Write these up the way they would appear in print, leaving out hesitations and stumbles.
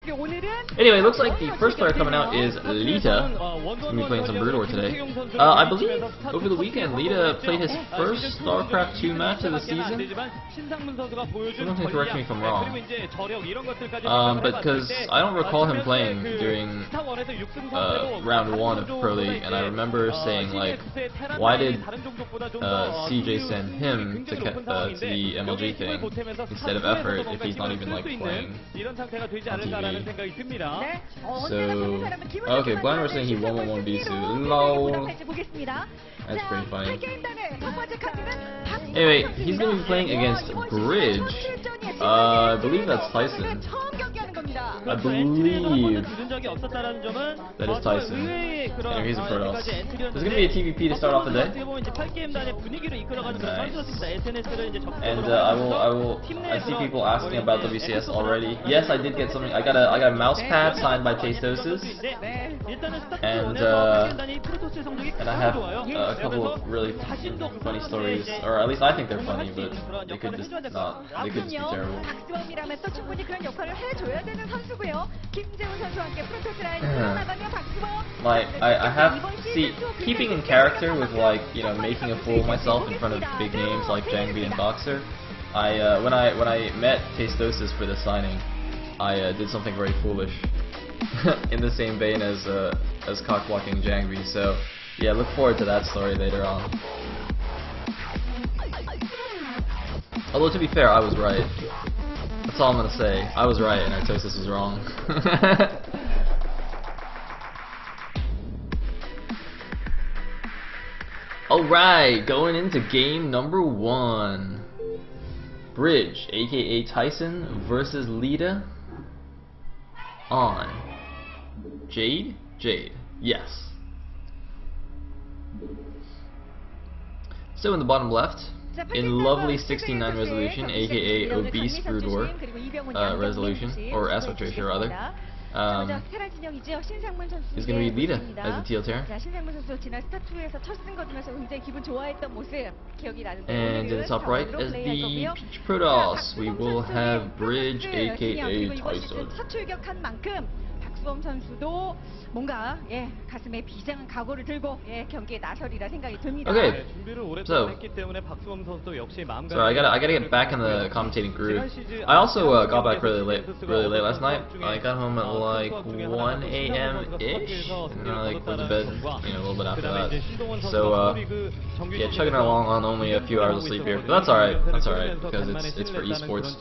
Anyway, it looks like the first player coming out is Leta. He's going to be playing some Brood War today. I believe over the weekend Leta played his first StarCraft 2 match of the season. Someone can correct me if I'm wrong. But because I don't recall him playing during round 1 of Pro League, and I remember saying, like, why did CJ send him to the MLG thing instead of Effort if he's not even, like, playing on TV? So, okay, Blind was saying he 1-1-1 Bisu. Lol. That's pretty funny. Anyway, he's going to be playing against Bridge. I believe that's Tyson. I believe that is Tyson. Anyway, he's a Protoss. There's going to be a TVP to start off the day. Nice. And I see people asking about WCS already. Yes, I did get something. I got a mouse pad signed by Tastosis. And I have a couple of really funny stories, or at least I think they're funny, but they could just not. They could just be terrible. Like I have keeping in character with, like, you know, making a fool of myself in front of big names like Jangby and Boxer. When I met Tastosis for the signing, I did something very foolish in the same vein as cock-blocking Jangby. So yeah, look forward to that story later on. Although to be fair, I was right. That's all I'm gonna say. I was right and Artosis was wrong. Alright, going into game number 1. Bridge, aka Tyson, versus Leta on Jade? Jade, yes. So in the bottom left, in lovely 69 resolution, aka obese Brood War resolution, or aspect ratio rather, is going to be Leta as the teal Terran. And in the top right, as the Peach Protoss, we will have Bridge, aka Tyson. 뭔가 가슴에 비장한 각오를 들고 경기에 나서리라 생각이 듭니다. Okay, so I gotta get back in the commentating groove. I also got back really late last night. I got home at like 1 a.m. ish, and then I went to bed, you know, a little bit after that. So yeah, chugging along on only a few hours of sleep here, but that's alright. That's alright because it's for esports.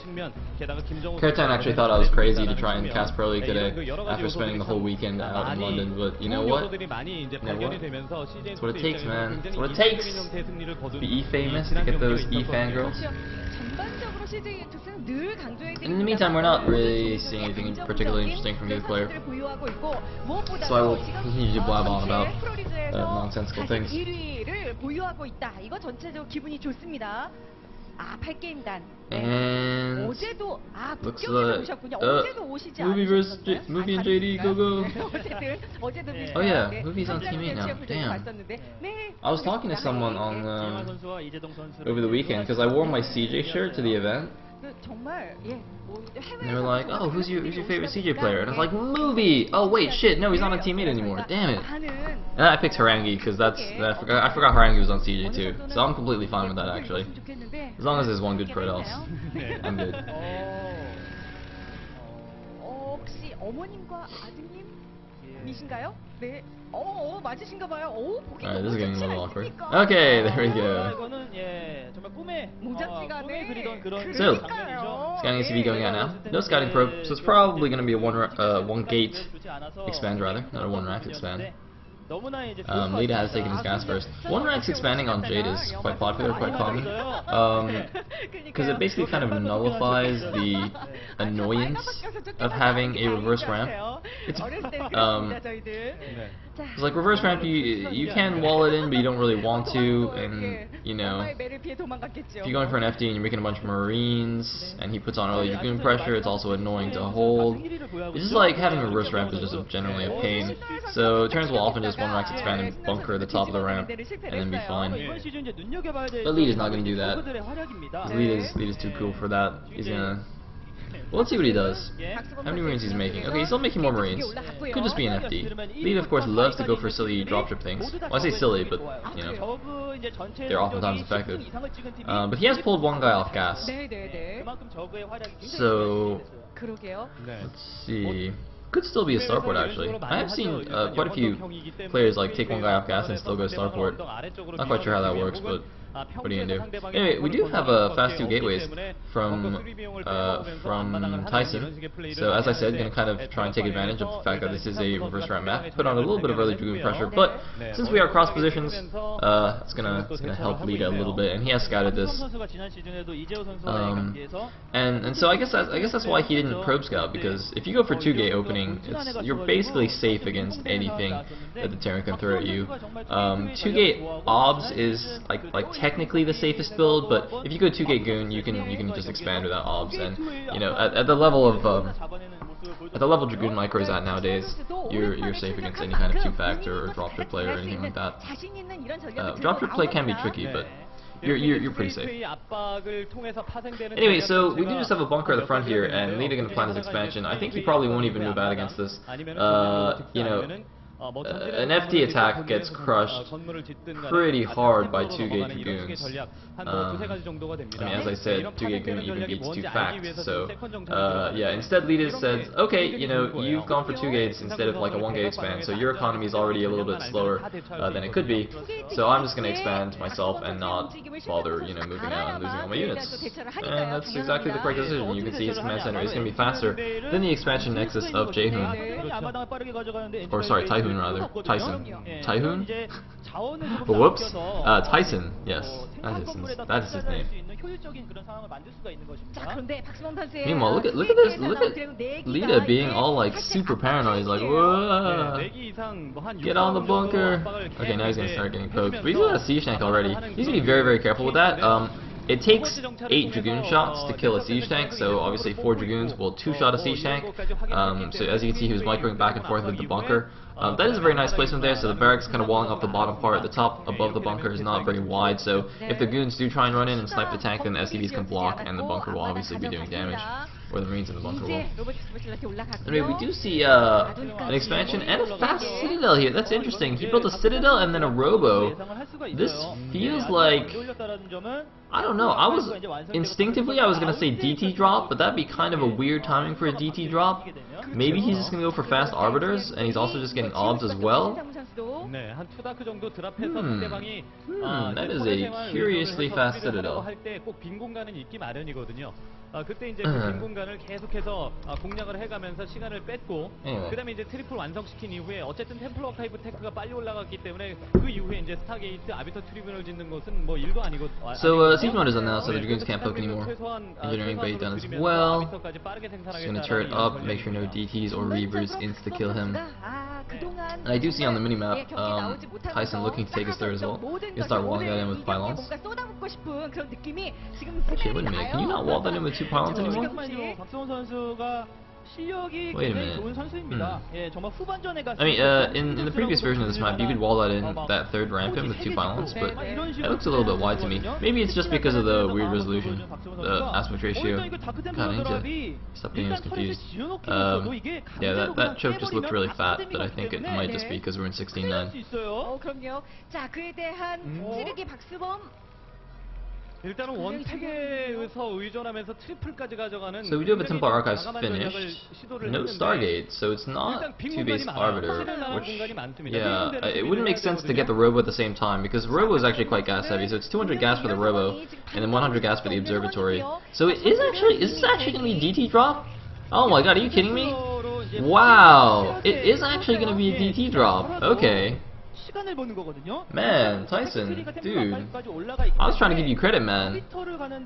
Kertan actually thought I was crazy to try and cast Pro League today after spending the whole weekend out in London, but you know what? That's what it takes, man. That's what it takes to be E-famous, to get those E-fangirls. In the meantime, we're not really seeing anything particularly interesting from either player, so I will continue to blab on about nonsensical things. And looks like Movie and JD, go go. Oh yeah, Movie's on Team 8 now. Damn. I was talking to someone on over the weekend because I wore my CJ shirt to the event. And they were like, "Oh, who's your favorite CJ player?" And I was like, "Movie." Oh wait, shit, no, he's not on Team 8 anymore. Damn it. And I picked Harangi because I forgot Harangi was on CJ too. So I'm completely fine with that actually. As long as there's one good Protoss, I'm good. Alright, this is getting a little awkward. Okay, there we go. So, scouting ACV going out now. No scouting probe, so it's probably going to be a one gate expand rather, not a one rack expand. Leta has taken his gas first. One rack's expanding on Jade is quite popular, quite common, because it basically kind of nullifies the annoyance of having a reverse ramp. It's like reverse ramp, you can wall it in, but you don't really want to, and you know, if you're going for an FD and you're making a bunch of Marines, and he puts on early Dragoon pressure, it's also annoying to hold. It's just like having a reverse ramp is just generally a pain. So turns will often just one racks expand and bunker the top of the ramp, and then be fine. But Leta's not going to do that. Leta's too cool for that. He's gonna Well, let's see what he does. How many Marines he's making? Okay, he's still making more Marines. Could just be an FD. Leta, of course, loves to go for silly dropship things. Well, I say silly, but, you know, they're oftentimes effective. But he has pulled one guy off gas. So, let's see. Could still be a starport, actually. I have seen quite a few players like take one guy off gas and still go starport. Not quite sure how that works, but what are you gonna do? Anyway, we do have fast 2 gateways from Tyson. So as I said, gonna kind of try and take advantage of the fact that this is a reverse ramp map, put on a little bit of early Dragoon pressure. But since we are cross positions, it's gonna help Leta a little bit, and he has scouted this. And so I guess that's why he didn't probe scout, because if you go for 2 gate opening, you're basically safe against anything that the Terran can throw at you. 2 gate obs is like technically the safest build, but if you go 2 gate goon, you can just expand without obs, and you know at the level of Dragoon Micro is at nowadays, you're safe against any kind of 2-factor or dropship play or anything like that. Dropship play can be tricky, but you're pretty safe. Anyway, so we do just have a bunker at the front here, and Leta gonna plan his expansion. I think he probably won't even move out against this. You know, an FD attack gets crushed pretty hard by 2 gate Dragoons. I mean, as I said, 2 gate Dragoon even beats 2 facts. So, yeah, instead Leta said, okay, you know, you've gone for 2 gates instead of like a 1 gate expand, so your economy is already a little bit slower than it could be. So I'm just gonna expand myself and not bother, you know, moving out and losing all my units. And that's exactly the correct decision. You can see his command center is gonna be faster than the expansion nexus of Jaehoon. Or sorry, Taehoon rather. Tyson. Taehoon? Whoops. Tyson, yes. That is his name. Meanwhile, look at Leta being all like super paranoid. He's like, whoa, get on the bunker. Okay, now he's gonna start getting poked. But he's got a siege tank already. He's gonna be very, very careful with that. It takes 8 Dragoon shots to kill a siege tank, so obviously 4 Dragoons will 2-shot a siege tank. So as you can see, he was microing back and forth with the bunker. That is a very nice placement there, so the barracks kind of walling off the bottom part. The top above the bunker is not very wide, so if the goons do try and run in and snipe the tank, then the SCVs can block, and the bunker will obviously be doing damage. Or the Marines in the bunker will. Anyway, we do see an expansion and a fast citadel here. That's interesting. He built a citadel and then a robo. This feels like, I don't know. Instinctively I was gonna say DT drop, but that'd be kind of a weird timing for a DT drop. Maybe he's just gonna go for fast arbiters, and he's also just getting obs as well. That is a curiously fast citadel. 그때 이제 그 빈 공간을 계속해서 공략을 해가면서 시간을 뺐고 그다음에 이제 트리플 완성시킨 이후에 어쨌든 템플러 아카이브 테크가 빨리 올라갔기 때문에 그 이후에 이제 스타게이트 아비터 트리뷴을 짓는 것은 뭐 일도 아니고. So siege mode is on now, so the Dragoons can't poke anymore. Engineering bait done as well. Just gonna turret up, make sure no DTs or Reavers insta kill him. And I do see on the minimap Tyson looking to take his third as well. He'll start walling that in with pylons. Actually, wait a minute, can you not wall that in with 2 pylons anymore? Wait a minute. I mean, in the previous version of this map, you could wall that in, that third rampant with 2 pylons, but that looks a little bit wide to me. Maybe it's just because of the weird resolution, the aspect ratio. God, I need to stop getting us confused. Yeah, that choke just looked really fat, but I think it might just be because we're in 16:9. 일단은 원팩에서 의존하면서 트리플까지 가져가는. So we do have a Templar Archives finished. No Stargate, so it's not 2-base Arbiter, which, yeah, it wouldn't make sense to get the Robo at the same time, because Robo is actually quite gas heavy, so it's 200 gas for the Robo, and then 100 gas for the Observatory. So is this actually going to be a DT drop? Oh my god, are you kidding me? Wow, it is actually going to be a DT drop. Okay. Man, Tyson, dude, I was trying to give you credit, man. I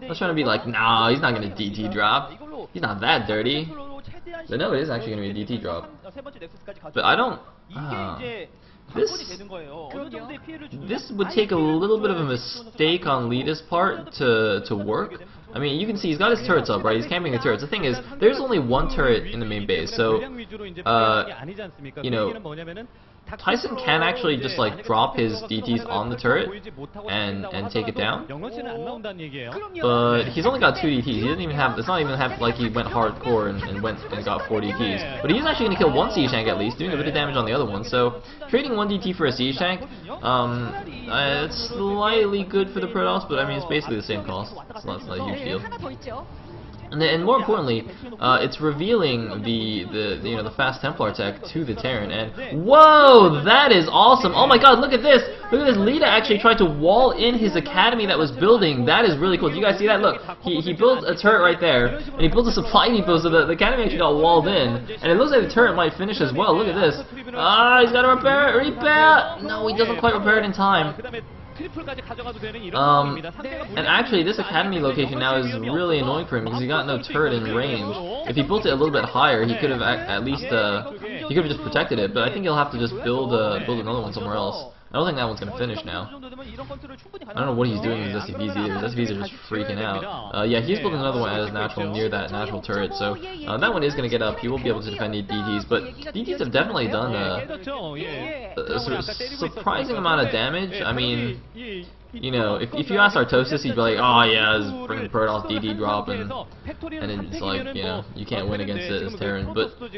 was trying to be like, nah, he's not gonna DT drop. He's not that dirty. But no, it is actually gonna be a DT drop. But I don't. This would take a little bit of a mistake on Leta's part to work. I mean, you can see he's got his turrets up, right? He's camping the turrets. The thing is, there's only 1 turret in the main base, so you know, Tyson can actually just like drop his DTs on the turret and take it down. But he's only got 2 DTs. He doesn't even have. It's not even have like he went hardcore and went and got 4 DTs. But he's actually gonna kill 1 siege tank at least, doing a bit of damage on the other one. So trading 1 DT for a siege tank, it's slightly good for the Protoss, but I mean it's basically the same cost. It's not a huge deal. And more importantly, it's revealing the fast Templar tech to the Terran. And whoa, that is awesome! Oh my God, look at this! Look at this! Leta actually tried to wall in his academy that was building. That is really cool. Do you guys see that? Look, he built a turret right there, and he built a supply depot so the academy actually got walled in. And it looks like the turret might finish as well. Look at this! Ah, he's got to repair it! Repair! No, he doesn't quite repair it in time. And actually this academy location now is really annoying for him because he got no turret in range. If he built it a little bit higher, he could have at least he could have just protected it, but I think he'll have to just build another one somewhere else. I don't think that one's gonna finish now. I don't know what he's doing with his SCVs either. His SCVs are just freaking out. Yeah, he's building another one at his natural near that natural turret, so that one is gonna get up. He will be able to defend the DTs, but DTs have definitely done a sort of surprising amount of damage. I mean, you know, if you ask Artosis, he'd be like, oh yeah, this bring Protoss DD drop, and it's like, you know, you can't win against it as Terran, but it's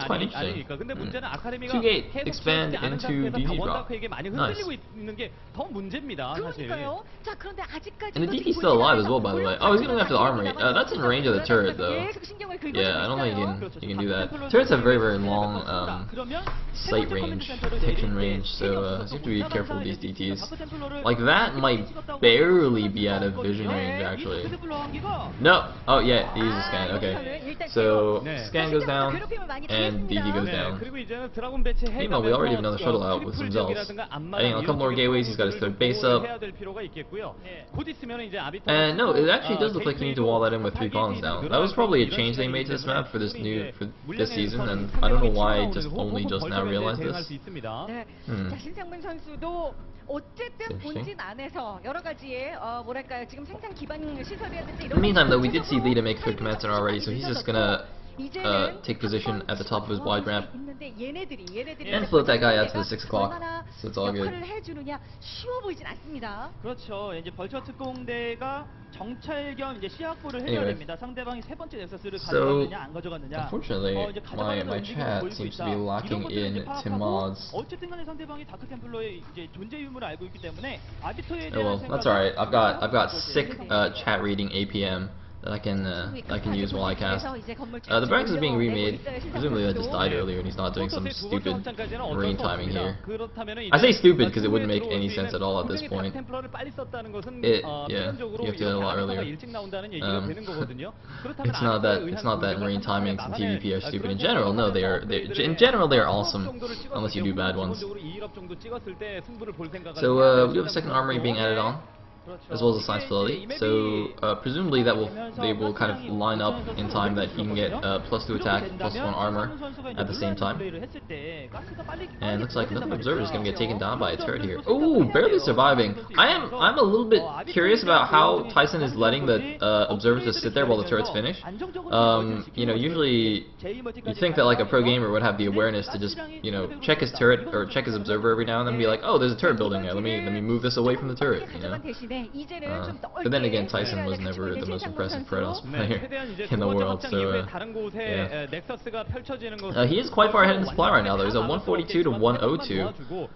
quite interesting. 2-gate expand into DD drop. Nice. And the DT's still alive as well, by the way. Oh, he's going after the armory. That's in range of the turret, though. Yeah, I don't think you can do that. Turrets have very, very long sight range, detection range, so you have to be careful with these DTs. Like that might barely be out of vision range, actually. No! Oh yeah, he uses scan, okay. So, scan goes down, and DT goes down. Meanwhile, we already have another shuttle out with some Zells. Adding a couple more gateways, he's got his 3rd base up. And no, it actually does look like you need to wall that in with 3 columns down. That was probably a change they made to this map for this season, and I don't know why I only just now realized this. 어쨌든 본진 안에서 여러 가지의 뭐랄까요 지금 생산 기반 시설이라든지 In the meantime, though, we did see Leta make 3rd command center already, so he's just gonna take position at the top of his wide ramp and float that guy out to the 6 o'clock. So it's all good. 그렇죠. 이제 벌처 특공대가 정찰 겸 이제 시약부를 해줘야 됩니다. 상대방이 3번째 넥서스를 가져갔느냐 안 가져갔느냐. Unfortunately, my chat seems to be lacking in mods. 어쨌든 간에 상대방이 다크 템플러의 이제 존재 유무를 알고 있기 때문에 아비터에 Oh well, that's alright. I've got sick chat reading APM that I can use while I cast. The barracks is being remade. Presumably that just died earlier and he's not doing some stupid marine timing here. I say stupid because it wouldn't make any sense at all at this point. Yeah, you have to do it a lot earlier. It's not that marine timings and TVP are stupid in general. No, they are awesome unless you do bad ones. So we have a 2nd armory being added on, as well as a science facility. So presumably they will kind of line up in time that he can get +2 attack, +1 armor at the same time. And looks like another observer is going to get taken down by a turret here. Ooh, barely surviving. I'm a little bit curious about how Tyson is letting the observers just sit there while the turrets finish. You know, usually you think that like a pro gamer would have the awareness to just, you know, check his turret or check his observer every now and then, and be like, oh, there's a turret building there. Let me move this away from the turret. You know. But then again, Tyson was never the most impressive Protoss player in the world, so yeah. He is quite far ahead in supply right now, though. He's at 142 to 102,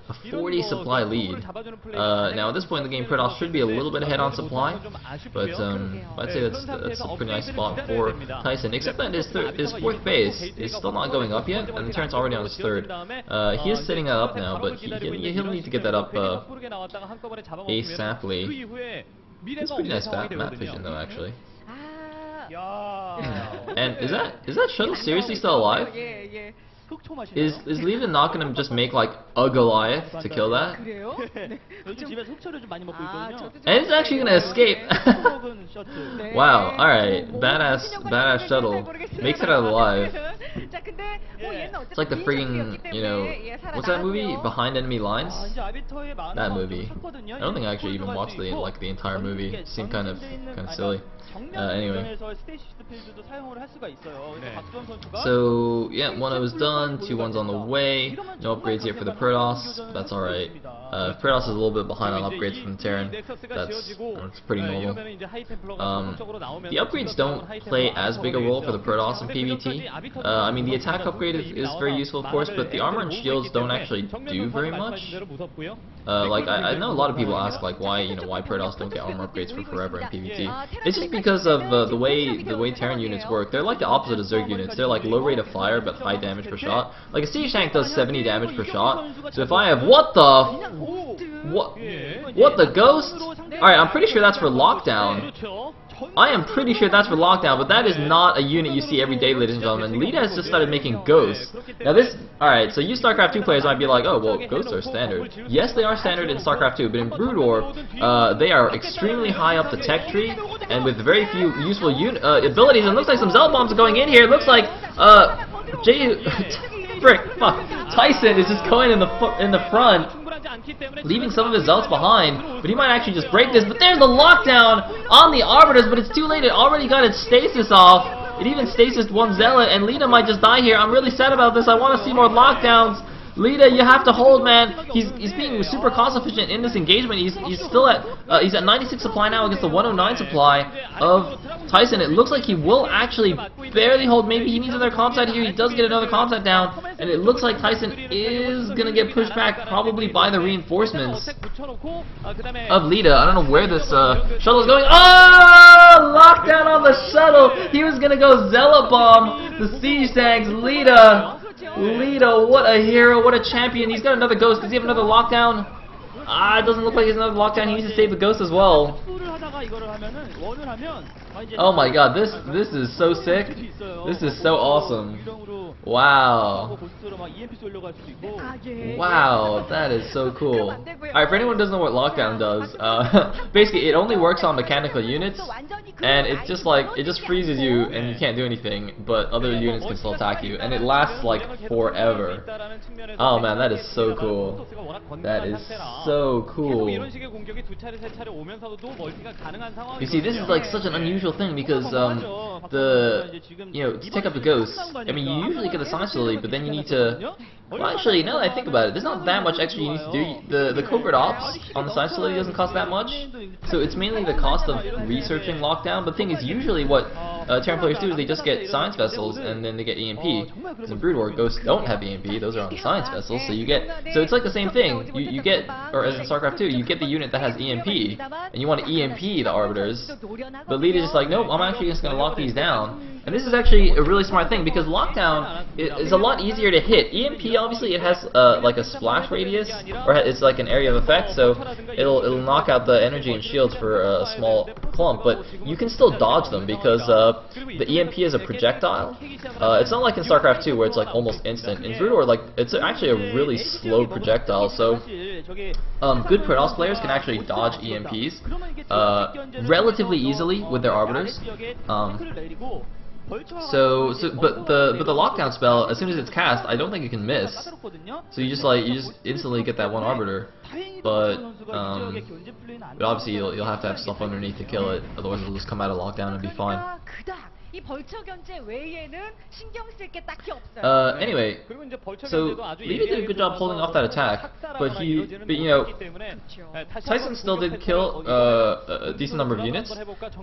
a 40 supply lead. Now at this point in the game, Protoss should be a little bit ahead on supply, but I'd say that's a pretty nice spot for Tyson, except that his 4th base is still not going up yet, and the turret's already on his 3rd. He is setting that up now, but he'll need to get that up ASAPly. It's pretty nice map vision though, actually. And is that shuttle seriously still alive? Is Leta not gonna just make like a Goliath to kill that? And it's actually gonna escape. Wow, alright. Badass shuttle. Makes it out alive. It's like the frigging, you know, what's that movie? Behind Enemy Lines? That movie. I don't think I actually even watched the entire movie. It seemed kind of silly. Anyway. So yeah, 1-0 is done. 2-1's on the way. No upgrades yet for the Protoss. That's all right. Protoss is a little bit behind on upgrades from Terran. That's pretty normal. The upgrades don't play as big a role for the Protoss in PvT. I mean, the attack upgrade is very useful, of course, but the armor and shields don't actually do very much. Like I know a lot of people ask like why Protoss don't get armor upgrades for forever in PvT. It's just because of the way Terran units work. They're like the opposite of Zerg units. They're like low rate of fire but high damage per shot. Like a siege tank does 70 damage per shot. So if I have what the ghost? Alright, I'm pretty sure that's for lockdown. I am pretty sure that's for lockdown, but that is not a unit you see every day, ladies and gentlemen. Leta has just started making ghosts. Now this, alright, so you StarCraft 2 players might be like, oh, well, ghosts are standard. Yes, they are standard in StarCraft 2, but in Brood War, they are extremely high up the tech tree, and with very few useful abilities. And it looks like some Zealot bombs are going in here. It looks like, Tyson is just going in the front, leaving some of his Zealots behind, but he might actually just break this. But there's the lockdown on the Arbiters, but it's too late. It already got its stasis off. It even stasis one Zealot, and Leta might just die here. I'm really sad about this. I want to see more lockdowns. Leta, you have to hold, man. He's being super cost efficient in this engagement. He's still at he's at 96 supply now against the 109 supply of Tyson. It looks like he will actually barely hold. Maybe he needs another comp set here. He does get another comp set down, and it looks like Tyson is gonna get pushed back probably by the reinforcements of Leta. I don't know where this shuttle is going. Oh, lockdown on the shuttle. He was gonna go Zealot bomb the siege tanks. Leta, what a hero, what a champion. He's got another ghost. Does he have another lockdown? It doesn't look like he's another lockdown. He needs to save the ghost as well. Oh my god, this is so sick. This is so awesome. Wow. Wow, that is so cool. Alright, for anyone who doesn't know what lockdown does, basically it only works on mechanical units, and it's just like, it just freezes you and you can't do anything, but other units can still attack you, and it lasts like forever. Oh man, that is so cool. That is so cool. You see, this is like such an unusual thing because to take up the ghosts, I mean, you usually get the science facility, but then you need to, well, actually, now that I think about it, there's not that much extra you need to do. The covert ops on the science facility doesn't cost that much, so it's mainly the cost of researching lockdown. But the thing is, usually what Terran players do is they just get science vessels and then they get EMP. Because in Brood War, ghosts don't have EMP; those are on the science vessels. So you get, so it's like the same thing. You get, or as in StarCraft 2, you get the unit that has EMP, and you want to EMP the Arbiters. But Leta's just like, nope, I'm actually just going to lock these down. And this is actually a really smart thing because lockdown is a lot easier to hit. EMP, obviously, it has like a splash radius, or it's like an area of effect, so it'll knock out the energy and shields for a small clump. But you can still dodge them because the EMP is a projectile. It's not like in StarCraft 2 where it's like almost instant. In Brood War, like it's actually a really slow projectile. So good Protoss players can actually dodge EMPs relatively easily with their Arbiters. But the lockdown spell, as soon as it's cast, I don't think it can miss. So you just instantly get that one Arbiter. But obviously you'll have to have stuff underneath to kill it, otherwise it'll just come out of lockdown and be fine. Anyway, so Leta did a good job holding off that attack, but you know, Tyson still did kill a decent number of units,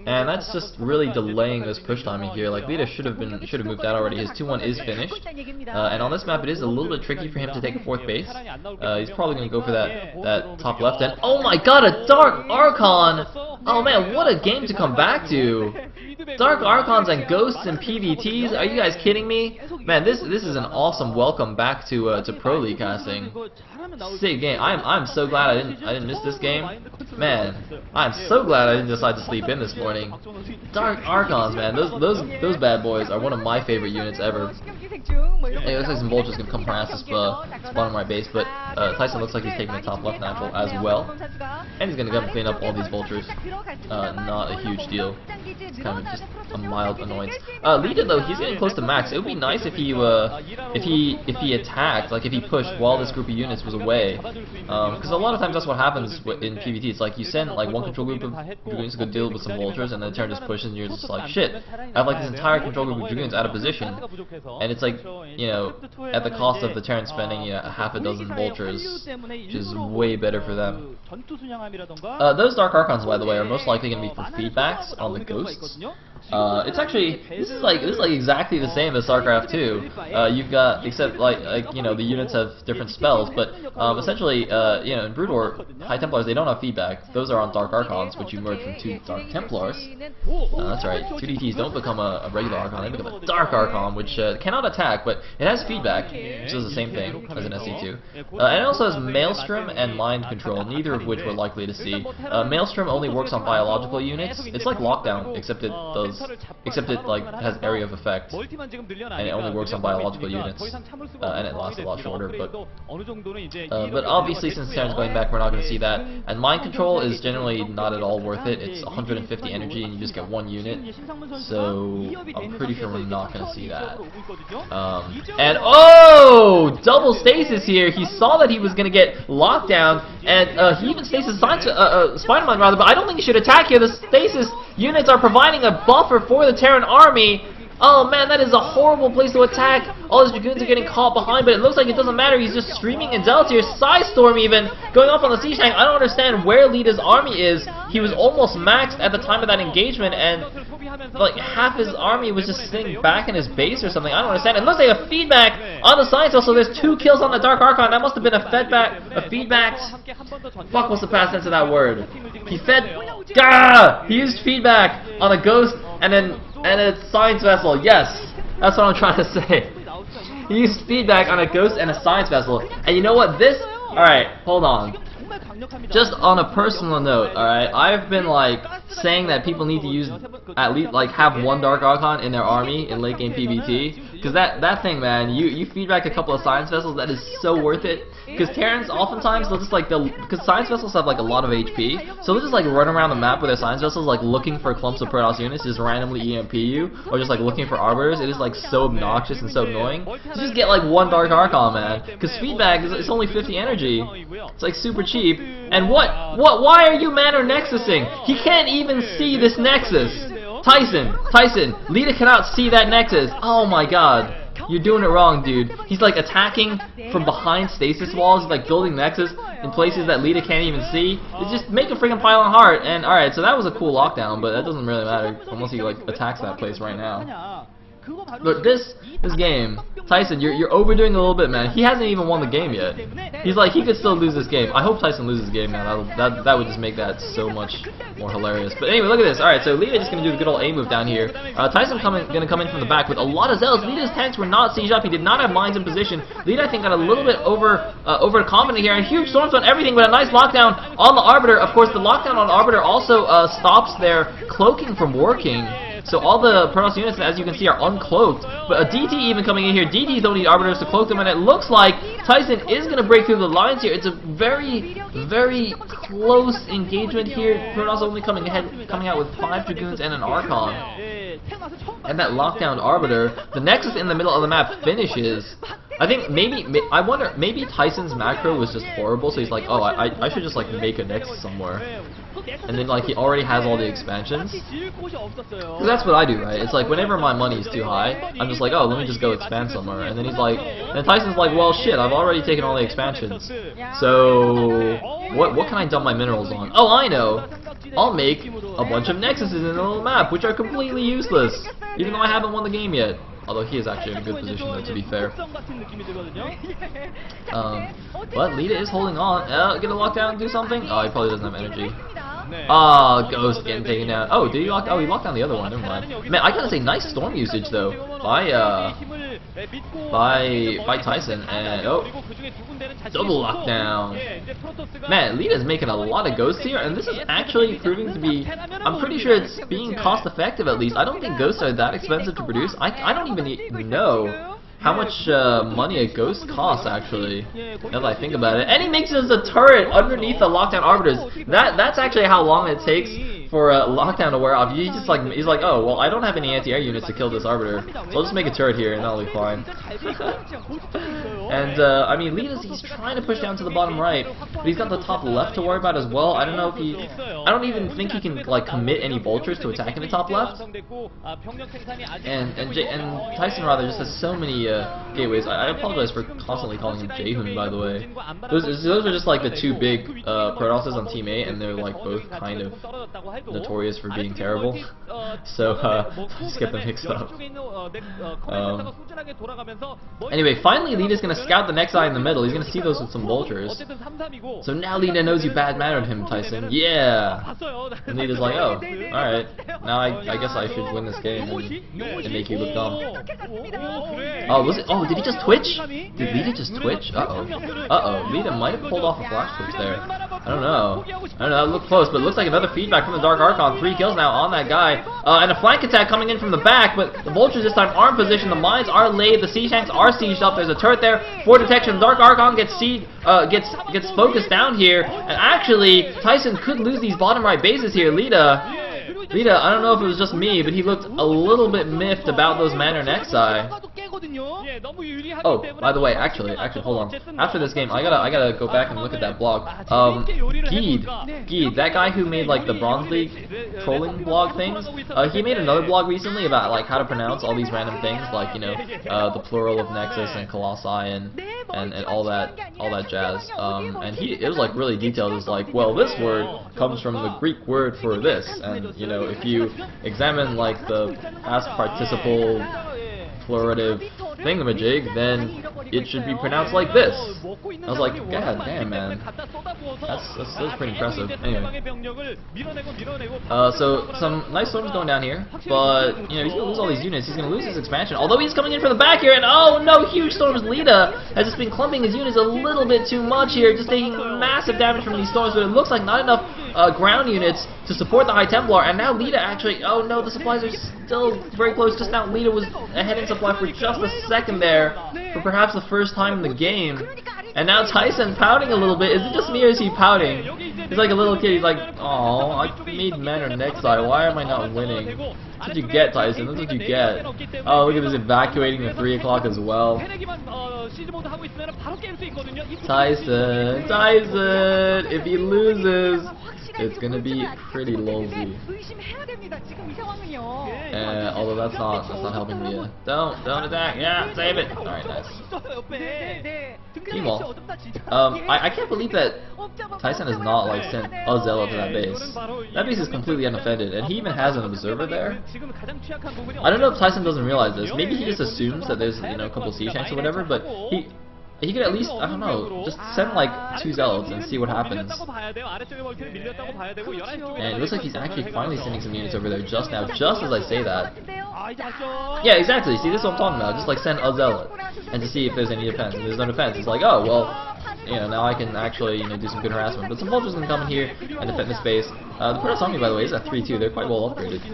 and that's just really delaying this push timing here. Like Leta should have moved out already. His 2-1 is finished, and on this map it is a little bit tricky for him to take a 4th base. He's probably going to go for that top left end. Oh my god, a Dark Archon! Oh man, what a game to come back to! Dark Archons and ghosts and PvTs? Are you guys kidding me? Man, this is an awesome welcome back to Pro League casting. Sick game. I'm so glad I didn't miss this game. Man, I'm so glad I didn't decide to sleep in this morning. Dark Archons, man, those bad boys are one of my favorite units ever. Hey, it looks like some vultures gonna come harass this bottom right base, but Tyson looks like he's taking the top left natural as well, and he's gonna come clean up all these vultures. Not a huge deal. It's kind of just a mild annoyance. Leta though, he's getting close to max. It would be nice if he attacked, like if he pushed while this group of units was away, because a lot of times that's what happens in PvT. It's like you send like one control group of dragoons to go deal with some vultures, and then the Terran just pushes, and you're just like, shit, I have like this entire control group of dragoons out of position, and it's like, you know, at the cost of the Terran spending, you know, half a dozen vultures, which is way better for them. Those Dark Archons, by the way, are most likely going to be for feedbacks on the ghosts. It's actually, this is like exactly the same as StarCraft 2. You've got, except like you know, the units have different spells, but essentially, you know, in Brood War, High Templars, they don't have feedback. Those are on Dark Archons, which you merge from 2 Dark Templars. That's right, 2 DTs don't become a regular Archon, they become a Dark Archon, which cannot attack, but it has feedback, which is the same thing as an SC2. And it also has Maelstrom and Mind Control, neither of which we're likely to see. Maelstrom only works on biological units. It's like Lockdown, except it like has area of effect, and it only works on biological units, and it lasts a lot shorter. But obviously, since Terran's going back, we're not going to see that. And Mind Control is generally not at all worth it. It's 150 energy, and you just get 1 unit. So I'm pretty sure we're not going to see that. And oh, double stasis here. He saw that he was going to get locked down, and he even stasis Spider-Man rather. But I don't think he should attack here. The stasis units are providing a buffer for the Terran army. Oh man, that is a horrible place to attack. All his dragoons are getting caught behind, but it looks like it doesn't matter. He's just streaming in Delta here. Storm even going off on the siege tank. I don't understand where Leta's army is. He was almost maxed at the time of that engagement, and like half his army was just sitting back in his base or something. I don't understand. It looks like a feedback on the science vessel. There's 2 kills on the Dark Archon. That must have been a feedback. Fuck, what's the past tense of that word? He fed. Gah! He used feedback on a ghost and a science vessel. Yes, that's what I'm trying to say. He used feedback on a ghost and a science vessel. And you know what? This. All right, hold on. Just on a personal note, alright, I've been like saying that people need to use at least like have 1 Dark Archon in their army in late game PvT, because that thing, man, you feedback a couple of science vessels, that is so worth it. Because Terrans oftentimes they'll just like because science vessels have like a lot of HP, so they'll just like run around the map with their science vessels like looking for clumps of Protoss units, just randomly EMP you, or just like looking for arbiters. It is like so obnoxious and so annoying. So just get like 1 Dark Archon, man, because feedback is it's only 50 energy. It's like super cheap. And why are you man or nexusing? He can't even see this nexus. Tyson, Leta cannot see that nexus. Oh my god. You're doing it wrong, dude. He's like attacking from behind stasis walls. He's like building nexus in places that Leta can't even see. It's just make a freaking pylon heart. And alright, so that was a cool lockdown, but that doesn't really matter unless he like attacks that place right now. But this game, Tyson, you're overdoing a little bit, man. He hasn't even won the game yet. He's like, he could still lose this game. I hope Tyson loses the game, man. That would just make that so much more hilarious. But anyway, look at this. Alright, so Leta just gonna do the good old A move down here. Tyson gonna come in from the back with a lot of zealots. Leta's tanks were not sieged up. He did not have mines in position. Leta, I think, got a little bit overconfident here. And huge storms on everything, but a nice lockdown on the Arbiter. Of course, the lockdown on the Arbiter also stops their cloaking from working. So all the Protoss units, as you can see, are uncloaked. But a DT even coming in here. DTs don't need Arbiters to cloak them, and it looks like Tyson is going to break through the lines here. It's a very, very close engagement here. Protoss only coming out with 5 Dragoons and an Archon. And that lockdown Arbiter, the Nexus in the middle of the map finishes. I think I wonder, maybe Tyson's macro was just horrible, so he's like, oh, I should just like make a Nexus somewhere. And then like he already has all the expansions. Because that's what I do, right? It's like whenever my money is too high, I'm just like, oh, let me just go expand somewhere. And then he's like, and Tyson's like, well, shit, I've already taken all the expansions. So what can I dump my minerals on? Oh, I know. I'll make a bunch of Nexuses in the little map, which are completely useless, even though I haven't won the game yet. Although he is actually in a good position, though, to be fair. But Leta is holding on. Gonna lock down and do something? Oh, he probably doesn't have energy. Oh, Ghost getting taken down. Oh, did he lock? Oh, he locked down the other one. Never mind. Man, I gotta say, nice storm usage though by by Tyson, and double lockdown. Man, Leta's making a lot of ghosts here, and this is actually proving to be, I'm pretty sure it's being cost effective at least. I don't think ghosts are that expensive to produce. I don't even know how much money a ghost costs, actually, now that I think about it. And he makes us a turret underneath the lockdown arbiters. That's actually how long it takes for a lockdown to wear off. He's like, oh, well, I don't have any anti-air units to kill this arbiter, so I'll just make a turret here, and that'll be fine. And, I mean, he's trying to push down to the bottom right, but he's got the top left to worry about as well. I don't know if I don't even think he can, like, commit any vultures to attacking the top left. And Tyson, rather, just has so many gateways. I apologize for constantly calling him Jaehoon, by the way. Those are just, like, the two big Protosses on Team 8, and they're, like, both kind of notorious for being terrible, so just get them mixed up. Anyway, finally Leta's gonna scout the next eye in the middle. He's gonna see those with some vultures. So now Leta knows you bad-mannered him, Tyson. Yeah. And Leta's like, oh, all right. Now I guess I should win this game and make you look dumb. Oh, was it? Oh, did he just twitch? Did Leta just twitch? Uh-oh. Leta might have pulled off a flash twitch there. I don't know. That looked close, but it looks like another feedback from the Dark Archon. 3 kills now on that guy. And a flank attack coming in from the back, but the vultures this time are in position. The mines are laid. The siege tanks are sieged up. There's a turret there for detection. The Dark Archon gets focused down here. And actually, Tyson could lose these bottom right bases here. Leta, I don't know if it was just me, but he looked a little bit miffed about those Manor Nexi. Oh, by the way, actually, hold on. After this game, I gotta go back and look at that blog. Geed, that guy who made like the Bronze League trolling blog things. He made another blog recently about like how to pronounce all these random things, like the plural of Nexus and Colossi and all that jazz. And it was like really detailed. It was like, well, this word comes from the Greek word for this, and if you examine like the past participle plurative thingamajig, then it should be pronounced like this. I was like, god damn, man. That's pretty impressive. Anyway. So some nice storms going down here, but he's gonna lose all these units. He's gonna lose his expansion. Although he's coming in from the back here, and oh no, huge storms. Leta has just been clumping his units a little bit too much here, just taking massive damage from these storms, but it looks like not enough ground units to support the High Templar. And now Leta actually, oh no, the supplies are still very close. Just now Leta was ahead in supply for just a second there, for perhaps the first time in the game. And now Tyson pouting a little bit. Is it just me or is he pouting? He's like a little kid. He's like, oh, I made Manor Nexi. Why am I not winning? That's what you get, Tyson. That's what you get. Oh, look at this, evacuating the 3 o'clock as well. Tyson, if he loses, it's gonna be pretty lolsy. Although that's not helping me. Don't attack. Yeah, save it. All right, nice. Meanwhile, I can't believe that Tyson has not like sent a zealot to that base. That base is completely unoffended, and he even has an observer there. I don't know if Tyson doesn't realize this. Maybe he just assumes that there's a couple siege tanks or whatever, but he could at least, I don't know, just send like 2 zealots and see what happens. And it looks like he's actually finally sending some units over there just now, just as I say that. Yeah, exactly. See, this is what I'm talking about. Just like send a zealot and to see if there's any defense. And there's no defense. It's like, oh well, now I can actually do some good harassment. But some vultures can come in here and defend this base. The Protoss Army, by the way, is at 3-2. They're quite well upgraded.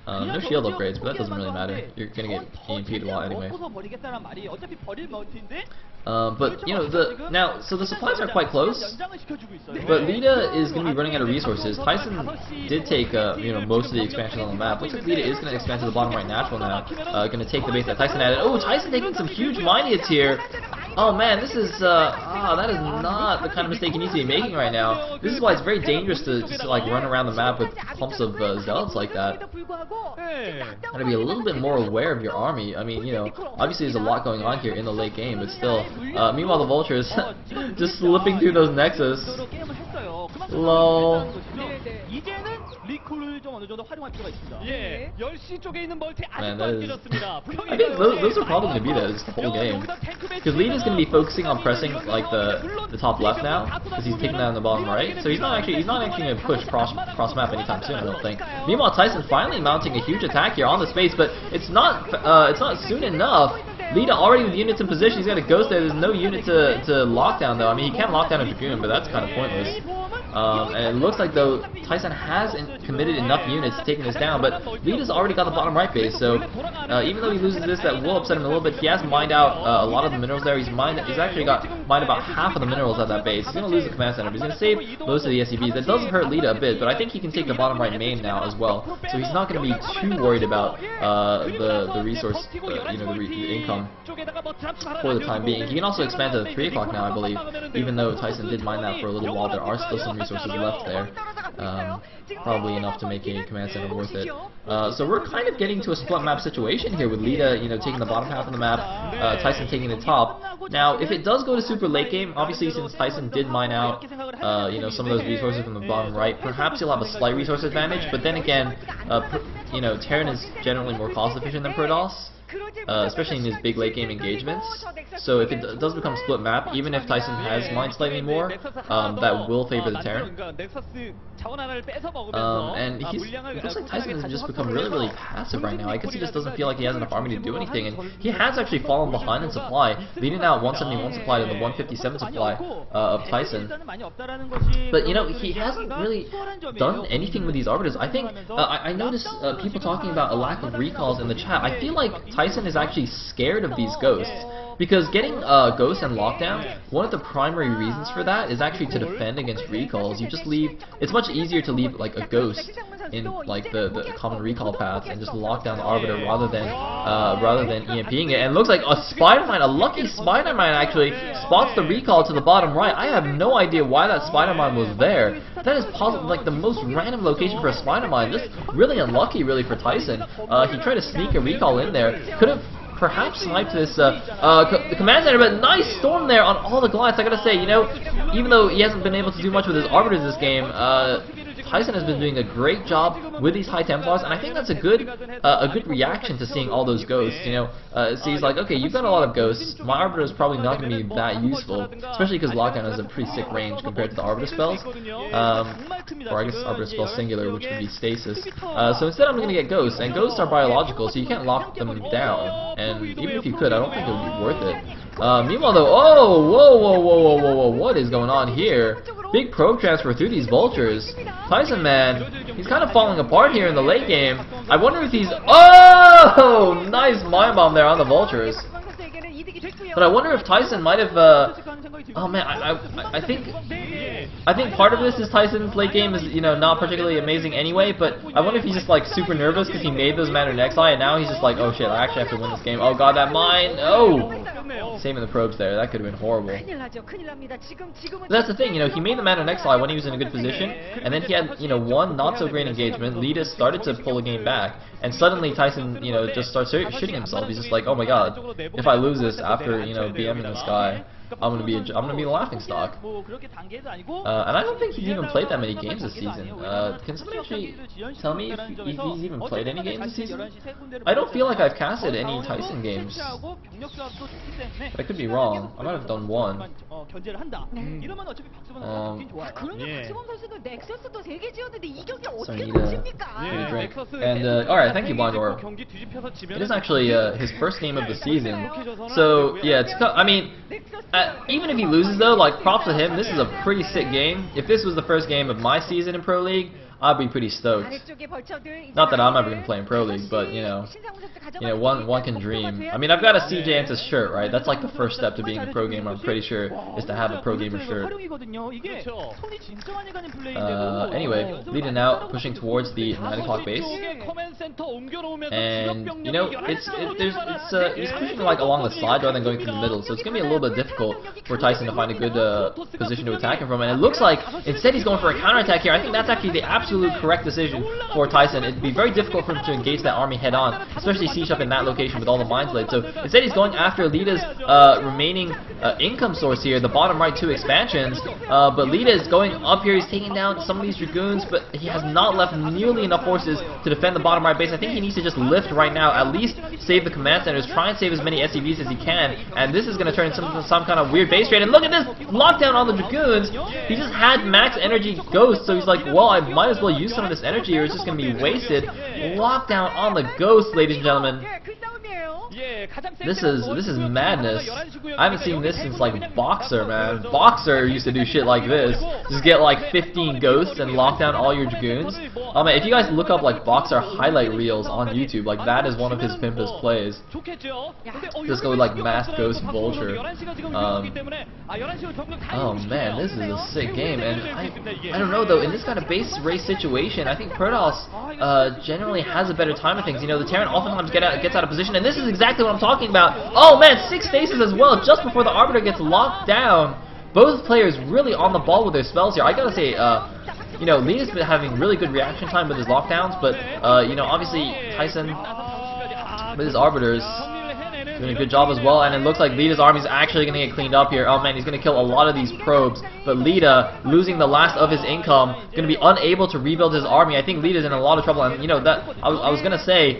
No shield upgrades, but that doesn't really matter. You're gonna get EMP'd a lot anyway. But so the supplies are quite close, but Leta is gonna be running out of resources. Tyson did take most of the expansion on the map. Looks like Leta is gonna expand to the bottom right natural now. Gonna take the base that Tyson added. Oh, Tyson taking some huge mine hits here. Oh man, this is that is not the kind of mistake you need to be making right now. This is why it's very dangerous to just like run around the map with clumps of zealots like that. Gotta be a little bit more aware of your army. I mean, obviously there's a lot going on here in the late game, but still. Meanwhile, the vultures just slipping through those nexus. Lol. Man, that is. I think those are probably going to be there this whole game. Because Leta's going to be focusing on pressing like the top left now, because he's taking down the bottom right. So he's not actually going to push cross map anytime soon, I don't think. Meanwhile, Tyson finally mounting a huge attack here on the space, but it's not soon enough. Leta already with units in position. He's got a Ghost there. There's no unit to lock down though. I mean, he can lock down a Dragoon, but that's kind of pointless. And it looks like though Tyson has committed enough units to taking this down, but Leta's already got the bottom right base. So even though he loses this, that will upset him a little bit. He has mined out a lot of the minerals there. He's actually got mined about half of the minerals at that base. He's gonna lose the command center, but he's gonna save most of the SCVs. That does hurt Leta a bit, but I think he can take the bottom right main now as well. So he's not gonna be too worried about the resource, the income for the time being. He can also expand to 3 o'clock now, I believe, even though Tyson did mine that for a little while. There are still some resources left there, probably enough to make a command center worth it. So we're kind of getting to a split map situation here with Leta, taking the bottom half of the map, Tyson taking the top. Now, if it does go to super late game, obviously since Tyson did mine out, some of those resources from the bottom right, perhaps he'll have a slight resource advantage. But then again, Terran is generally more cost efficient than Protoss. Especially in his big late game engagements. So if it does become split map, even if Tyson has mined slightly more, that will favor the Terran. And it looks like Tyson has just become really, really passive right now. I guess he just doesn't feel like he has enough army to do anything, and he has actually fallen behind in supply, leading out 171 supply to the 157 supply of Tyson. But he hasn't really done anything with these arbiters. I think I noticed people talking about a lack of recalls in the chat. I feel like Tyson is actually scared of these ghosts, because getting ghosts and lockdown, one of the primary reasons for that is actually to defend against recalls. You just leave, it's much easier to leave like a ghost in like the common recall paths and just lock down the arbiter rather than EMPing it. And it looks like a spider mine, a lucky spider mine actually spots the recall to the bottom right. I have no idea why that spider mine was there. That is possibly like the most random location for a spider mine. Just really unlucky really for Tyson. He tried to sneak a recall in there. Could have perhaps sniped this command center, but nice storm there on all the Goliaths. I gotta say, even though he hasn't been able to do much with his arbiters this game, Tyson has been doing a great job with these high Templars, and I think that's a good reaction to seeing all those ghosts. So he's like, okay, you've got a lot of ghosts. My arbiter is probably not going to be that useful, especially because lockdown has a pretty sick range compared to the arbiter spells, or I guess arbiter spell singular, which would be stasis. So instead, I'm going to get ghosts, and ghosts are biological, so you can't lock them down. And even if you could, I don't think it would be worth it. Meanwhile, though, whoa, what is going on here? Big probe transfer through these vultures. Tyson, man, he's kind of falling apart here in the late game. I wonder if he's... Oh! Nice mind bomb there on the vultures. But I wonder if Tyson might have... Oh man, I think part of this is Tyson's late game is not particularly amazing anyway. But I wonder if he's just like super nervous because he made those Manor Nexi, and now he's just like, oh shit, I actually have to win this game. Oh god, that mine! Oh! Saving the probes there, that could have been horrible. But that's the thing, he made the Manor Nexi when he was in a good position, and then he had one not so great engagement. Leta started to pull the game back, and suddenly Tyson just starts shooting himself. He's just like, oh my god, if I lose this after BM in the sky, I'm gonna be the laughing stock. And I don't think he's even played that many games this season. Can somebody actually tell me if he's even played any games this season? I don't feel like I've casted any Tyson games. I could be wrong. I might have done one. So I need a drink. And alright, thank you, Blondor. It is actually his first game of the season. So yeah, I mean, even if he loses though, like props to him, this is a pretty sick game. If this was the first game of my season in Pro League, I'd be pretty stoked. Not that I'm ever going to play in Pro League, but one can dream. I mean, I've got a CJ Antis shirt, right? That's like the first step to being a pro gamer, I'm pretty sure, is to have a pro gamer shirt. Anyway, leading out, pushing towards the 9 o'clock base. And, he's pushing like along the side rather than going through the middle, so it's going to be a little bit difficult for Tyson to find a good position to attack him from. And it looks like, instead he's going for a counterattack here. I think that's actually the absolute correct decision for Tyson. It'd be very difficult for him to engage that army head on, especially siege up in that location with all the mines laid. So instead he's going after Leta's remaining income source here, the bottom right 2 expansions. But Leta is going up here, he's taking down some of these Dragoons, but he has not left nearly enough forces to defend the bottom right base. I think he needs to just lift right now, at least save the command centers, try and save as many SCVs as he can, and this is going to turn into some kind of weird base trade. And look at this lockdown on the Dragoons. He just had max energy ghosts, so he's like, well, I might as well use some of this energy or it's just going to be wasted. Lockdown on the ghost, ladies and gentlemen. This is madness. I haven't seen this since like Boxer, man. Boxer used to do shit like this. Just get like 15 ghosts and lock down all your dragoons. Oh man, if you guys look up like Boxer highlight reels on YouTube, like that is one of his pimpest plays. Just go with like mass ghost vulture. Oh man, this is a sick game, and I don't know though. In this kind of base race situation, I think Protoss generally has a better time of things. You know, the Terran oftentimes gets out of position, and this is exactly what I'm talking about. Oh man, 6 stasis as well, just before the Arbiter gets locked down. Both players really on the ball with their spells here. I gotta say, you know, Leta's been having really good reaction time with his lockdowns, but you know, obviously Tyson with his Arbiters doing a good job as well, and it looks like Leta's army is actually going to get cleaned up here. Oh man, he's going to kill a lot of these probes, but Leta, losing the last of his income, going to be unable to rebuild his army. I think Leta's in a lot of trouble, and you know, that I was going to say,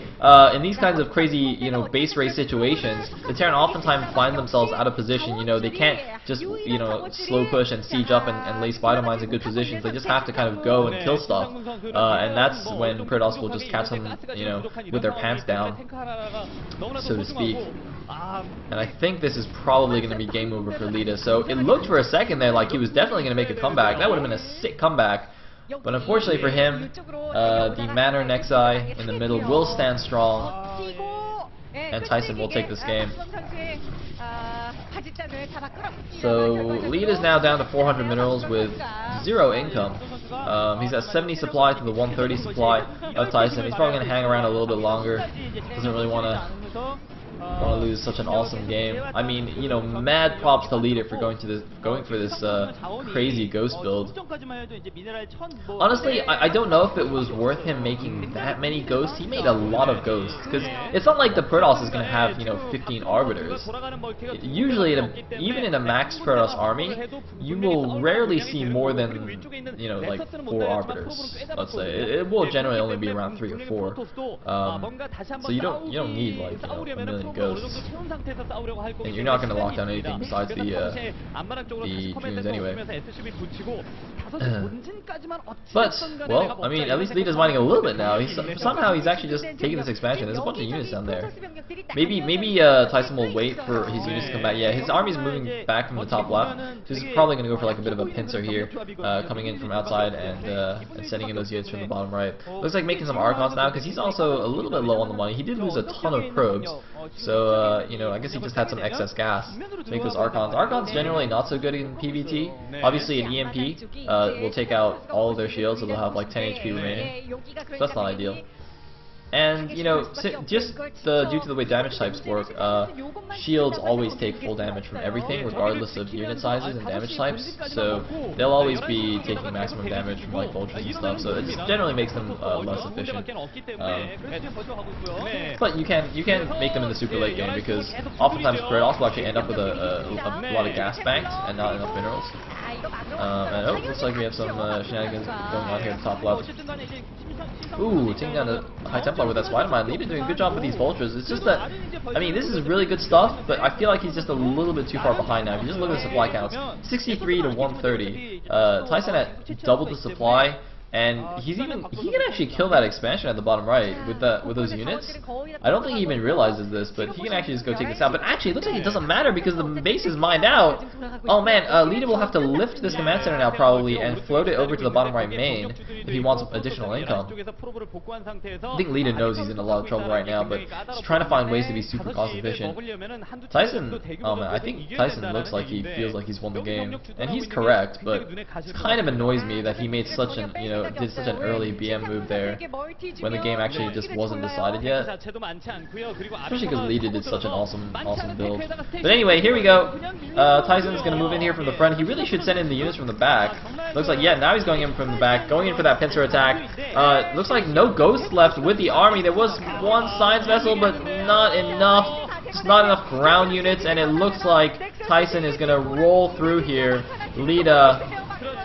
in these kinds of crazy, you know, base race situations, the Terran oftentimes find themselves out of position. You know, they can't just, you know, slow push and siege up and lay spider mines in good positions. They just have to kind of go and kill stuff, and that's when Protoss will just catch them, you know, with their pants down, so to speak. And I think this is probably going to be game over for Leta. So it looked for a second there like he was definitely going to make a comeback. That would have been a sick comeback. But unfortunately for him, the Manor Nexi in the middle will stand strong, and Tyson will take this game. So Leta's now down to 400 minerals with 0 income. He's at 70 supply to the 130 supply of Tyson. He's probably going to hang around a little bit longer. Doesn't really want to lose such an awesome game. I mean, you know, mad props to Leta for going for this crazy ghost build. Honestly, I don't know if it was worth him making that many ghosts. He made a lot of ghosts, because it's not like the Protoss is going to have, you know, 15 arbiters. Usually, even in a max Protoss army, you will rarely see more than, you know, like 4 arbiters. Let's say it will generally only be around 3 or 4. So you don't need like, you know, a million ghosts, and you're not going to lock down anything besides the dreams anyway. But, well, I mean, at least Leta's mining a little bit now. Somehow he's actually just taking this expansion. There's a bunch of units down there. Maybe Tyson will wait for his units to come back. Yeah, his army's moving back from the top left. So he's probably going to go for like a bit of a pincer here, coming in from outside and sending in those units from the bottom right. Looks like making some Archons now, because he's also a little bit low on the money. He did lose a ton of probes. So, you know, I guess he just had some excess gas to make those Archons. Archons generally not so good in PvT. Obviously, an EMP will take out all of their shields, so they'll have like 10 HP remaining. So that's not ideal. And, you know, just due to the way damage types work, shields always take full damage from everything, regardless of unit sizes and damage types. So they'll always be taking maximum damage from like vultures and stuff. So it just generally makes them less efficient. But you can make them in the super late game, because oftentimes Protoss will actually end up with a lot of gas banks and not enough minerals. And oh, looks like we have some shenanigans going on here at the top left. Ooh, taking down the High Templar with that Spider Mine. Leta doing a good job with these vultures. It's just that, I mean, this is really good stuff, but I feel like he's just a little bit too far behind now. If you just look at the supply counts, 63 to 130. Tyson at double the supply. And he can actually kill that expansion at the bottom right with those units. I don't think he even realizes this, but he can actually just go take this out. But actually, it looks like it doesn't matter, because the base is mined out. Oh man, Leta will have to lift this command center now probably and float it over to the bottom right main if he wants additional income. I think Leta knows he's in a lot of trouble right now, but he's trying to find ways to be super cost efficient. Tyson, oh man, I think Tyson looks like he feels like he's won the game, and he's correct. But it kind of annoys me that he made such an, you know, did such an early BM move there when the game actually just wasn't decided yet. Especially because Leta did such an awesome build. But anyway, here we go. Tyson's going to move in here from the front. He really should send in the units from the back. Looks like, yeah, now he's going in from the back, going in for that pincer attack. Looks like no ghosts left with the army. There was one science vessel, but not enough. Just not enough ground units, and it looks like Tyson is going to roll through here. Leta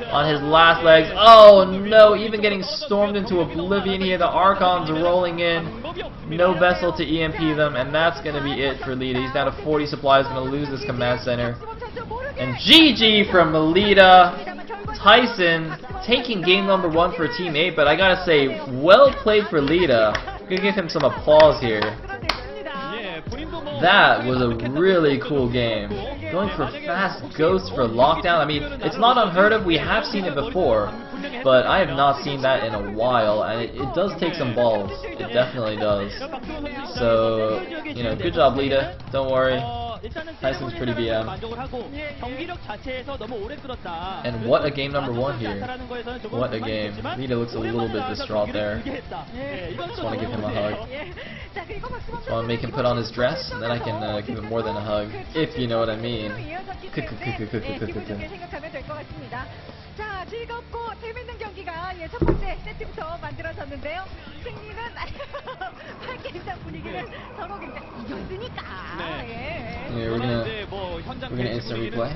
on his last legs. Oh no, even getting stormed into oblivion here. The Archons rolling in. No vessel to EMP them, and that's going to be it for Leta. He's down to 40 supplies, going to lose this command center. And GG from Leta. Tyson taking game number 1 for Team 8, but I gotta say, well played for Leta. I'm going to give him some applause here. That was a really cool game. Going for fast ghosts for lockdown. I mean, it's not unheard of. We have seen it before, but I have not seen that in a while, and it does take some balls. It definitely does. So, you know, good job, Leta. Don't worry. Tyson's pretty BM. And what a game number 1 here. What a game. Leta looks a little bit distraught there. Just want to give him a hug. Just want to make him put on his dress, and then I can give him more than a hug, if you know what I mean. 자, 즐겁고 재밌는 경기가 첫 번째 세트부터 만들어졌는데요. 승리는 8게임장 분위기는 서로 굉장히 이겼으니까. Yeah, we're gonna instant replay.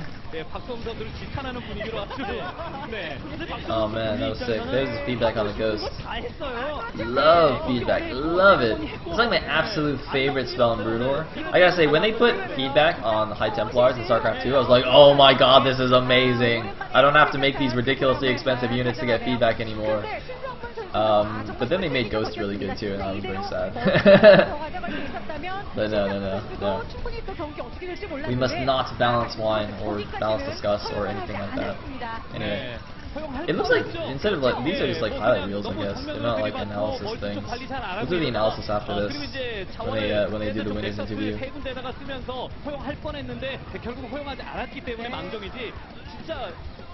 Oh man, that was sick. There's the feedback on the ghost. Love feedback, love it. It's like my absolute favorite spell in Broodor. I gotta say, when they put feedback on High Templars in StarCraft 2, I was like, oh my god, this is amazing. I don't have to make these ridiculously expensive units to get feedback anymore. But then they made Ghost really good too, and I was very sad. But no. We must not balance wine or balance discuss or anything like that. Anyway. It looks like, instead of like, these are just like highlight reels, I guess. They're not like analysis things. We'll do the analysis after this, when they do the winners interview.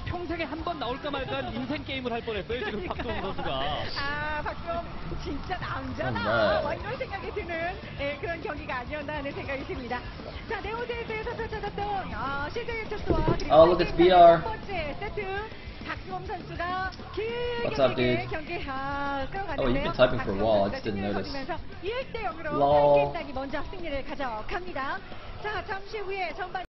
평생에 한 번 나올까 말까 인생 게임을 할 뻔했어요 지금 박수홍 선수가. 아, 박수홍 진짜 남자다. 이런 생각이 드는 그런 경기가 아니었나 하는 생각이 듭니다. 자, 네오제에서 펼쳐졌던 실제 투수와 그리고 첫 번째 세트. 박수홍 선수가 길게 경기 끌어갔는데요. Oh, you've been typing for a while. I just didn't notice. 1대 0으로 8게임당이 먼저 승리를 가져갑니다. 자, 잠시 후에 전반